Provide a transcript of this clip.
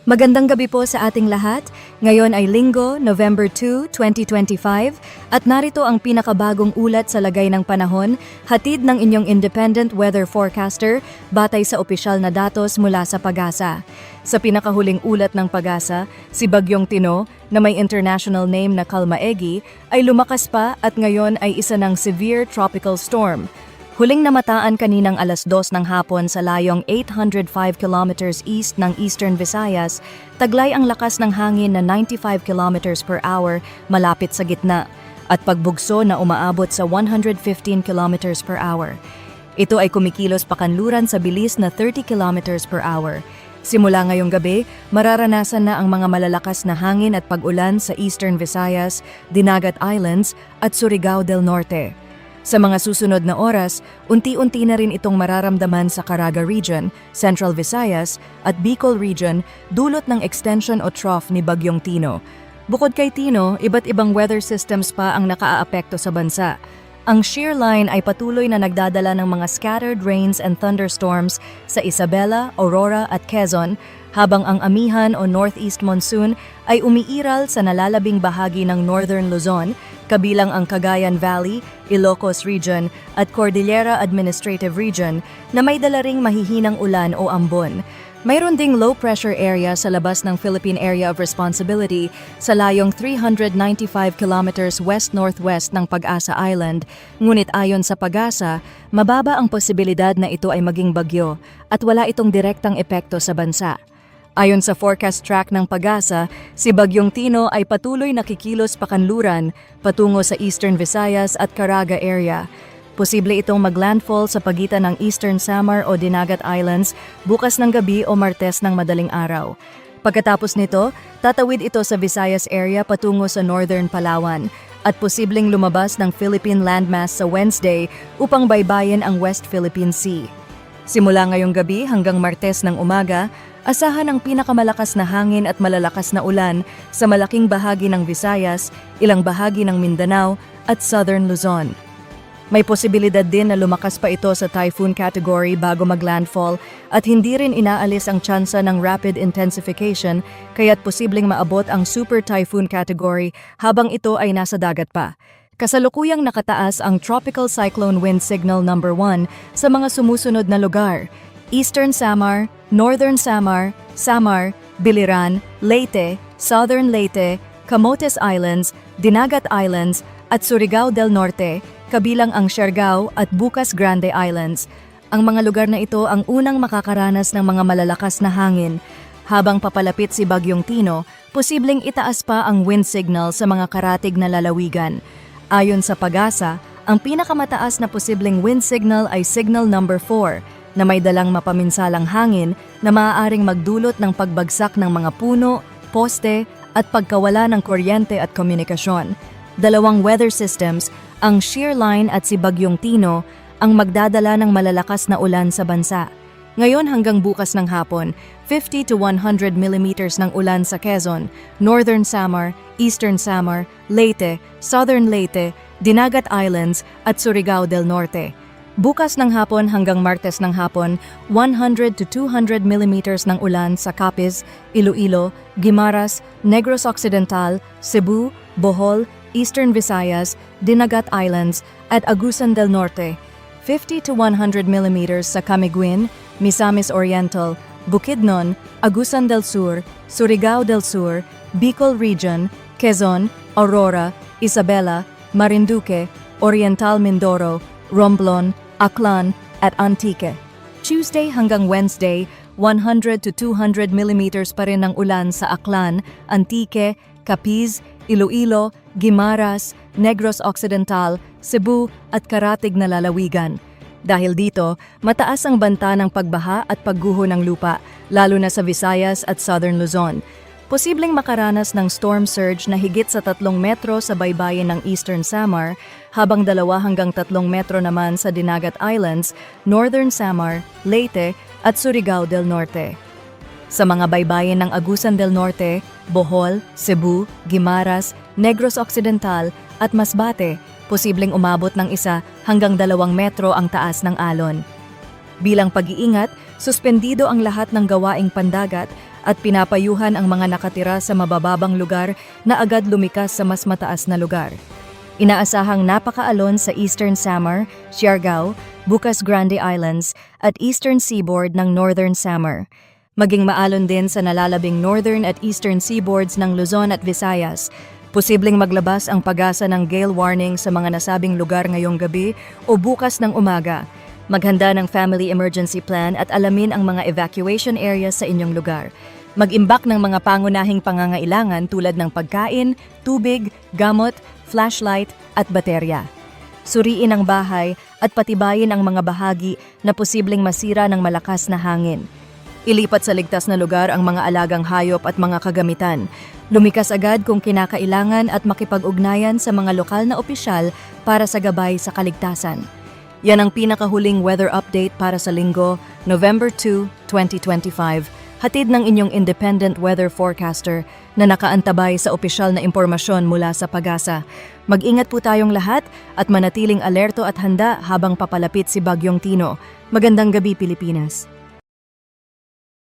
Magandang gabi po sa ating lahat. Ngayon ay Linggo, November 2, 2025 at narito ang pinakabagong ulat sa lagay ng panahon, hatid ng inyong independent weather forecaster batay sa opisyal na datos mula sa Pag-asa. Sa pinakahuling ulat ng Pag-asa, si Bagyong Tino, na may international name na Kalmaegi, ay lumakas pa at ngayon ay isa ng severe tropical storm. Huling namataan kaninang alas 2 ng hapon sa layong 805 kilometers east ng Eastern Visayas, taglay ang lakas ng hangin na 95 kilometers per hour malapit sa gitna at pagbugso na umaabot sa 115 kilometers per hour. Ito ay kumikilos pakanluran sa bilis na 30 kilometers per hour. Simula ngayong gabi, mararanasan na ang mga malalakas na hangin at pag-ulan sa Eastern Visayas, Dinagat Islands at Surigao del Norte. Sa mga susunod na oras, unti-unti na rin itong mararamdaman sa Caraga Region, Central Visayas at Bicol Region dulot ng extension o trough ni Bagyong Tino. Bukod kay Tino, iba't ibang weather systems pa ang nakaaapekto sa bansa. Ang shear line ay patuloy na nagdadala ng mga scattered rains and thunderstorms sa Isabela, Aurora at Quezon, habang ang amihan o northeast monsoon ay umiiral sa nalalabing bahagi ng Northern Luzon, kabilang ang Cagayan Valley, Ilocos Region at Cordillera Administrative Region na may dala ring mahihinang ulan o ambon. Mayroon ding low-pressure area sa labas ng Philippine Area of Responsibility sa layong 395 kilometers west-northwest ng Pag-asa Island, ngunit ayon sa Pag-asa, mababa ang posibilidad na ito ay maging bagyo at wala itong direktang epekto sa bansa. Ayon sa forecast track ng Pag-asa, si Bagyong Tino ay patuloy na kikilos pakanluran patungo sa Eastern Visayas at Caraga area. Posible itong maglandfall sa pagitan ng Eastern Samar o Dinagat Islands bukas ng gabi o Martes ng madaling araw. Pagkatapos nito, tatawid ito sa Visayas area patungo sa Northern Palawan at posibleng lumabas ng Philippine landmass sa Wednesday upang baybayin ang West Philippine Sea. Simula ngayong gabi hanggang Martes ng umaga, asahan ang pinakamalakas na hangin at malalakas na ulan sa malaking bahagi ng Visayas, ilang bahagi ng Mindanao at Southern Luzon. May posibilidad din na lumakas pa ito sa typhoon category bago maglandfall at hindi rin inaalis ang tsansa ng rapid intensification kaya't posibleng maabot ang super typhoon category habang ito ay nasa dagat pa. Kasalukuyang nakataas ang Tropical Cyclone Wind Signal number 1 sa mga sumusunod na lugar: Eastern Samar, Northern Samar, Samar, Biliran, Leyte, Southern Leyte, Camotes Islands, Dinagat Islands at Surigao del Norte, kabilang ang Siargao at Bukas Grande Islands. Ang mga lugar na ito ang unang makakaranas ng mga malalakas na hangin. Habang papalapit si Bagyong Tino, posibleng itaas pa ang wind signal sa mga karatig na lalawigan. Ayon sa Pag-asa, ang pinakamataas na posibleng wind signal ay signal number 4 na may dalang mapaminsalang hangin na maaaring magdulot ng pagbagsak ng mga puno, poste at pagkawala ng kuryente at komunikasyon. Dalawang weather systems, ang shear line at si Bagyong Tino, ang magdadala ng malalakas na ulan sa bansa. Ngayon hanggang bukas ng hapon, 50 to 100 millimeters ng ulan sa Quezon, Northern Samar, Eastern Samar, Leyte, Southern Leyte, Dinagat Islands at Surigao del Norte. Bukas ng hapon hanggang Martes ng hapon, 100 to 200 millimeters ng ulan sa Capiz, Iloilo, Guimaras, Negros Occidental, Cebu, Bohol, Eastern Visayas, Dinagat Islands at Agusan del Norte. 50 to 100 millimeters sa Camiguin, Misamis Oriental, Bukidnon, Agusan del Sur, Surigao del Sur, Bicol Region, Quezon, Aurora, Isabela, Marinduque, Oriental Mindoro, Romblon, Aklan at Antique. Tuesday hanggang Wednesday, 100 to 200 millimeters pa rin ng ulan sa Aklan, Antique, Capiz, Iloilo, Guimaras, Negros Occidental, Cebu at karatig na lalawigan. Dahil dito, mataas ang banta ng pagbaha at pagguho ng lupa, lalo na sa Visayas at Southern Luzon. Posibleng makaranas ng storm surge na higit sa 3 metro sa baybayin ng Eastern Samar, habang 2 hanggang 3 metro naman sa Dinagat Islands, Northern Samar, Leyte at Surigao del Norte. Sa mga baybayin ng Agusan del Norte, Bohol, Cebu, Guimaras, Negros Occidental at Masbate, posibleng umabot ng 1 hanggang 2 metro ang taas ng alon. Bilang pag-iingat, suspendido ang lahat ng gawaing pandagat at pinapayuhan ang mga nakatira sa mabababang lugar na agad lumikas sa mas mataas na lugar. Inaasahang napakaalon sa Eastern Samar, Siargao, Bukas Grande Islands at Eastern Seaboard ng Northern Samar. Maging maalon din sa nalalabing Northern at Eastern Seaboards ng Luzon at Visayas. Posibleng maglabas ang pag-asa ng gale warning sa mga nasabing lugar ngayong gabi o bukas ng umaga. Maghanda ng family emergency plan at alamin ang mga evacuation areas sa inyong lugar. Mag-imbak ng mga pangunahing pangangailangan tulad ng pagkain, tubig, gamot, flashlight at baterya. Suriin ang bahay at patibayin ang mga bahagi na posibleng masira ng malakas na hangin. Ilipat sa ligtas na lugar ang mga alagang hayop at mga kagamitan. Lumikas agad kung kinakailangan at makipag-ugnayan sa mga lokal na opisyal para sa gabay sa kaligtasan. Yan ang pinakahuling weather update para sa linggo, November 2, 2025. Hatid ng inyong independent weather forecaster na nakaantabay sa opisyal na impormasyon mula sa Pag-asa. Mag-ingat po tayong lahat at manatiling alerto at handa habang papalapit si Bagyong Tino. Magandang gabi, Pilipinas.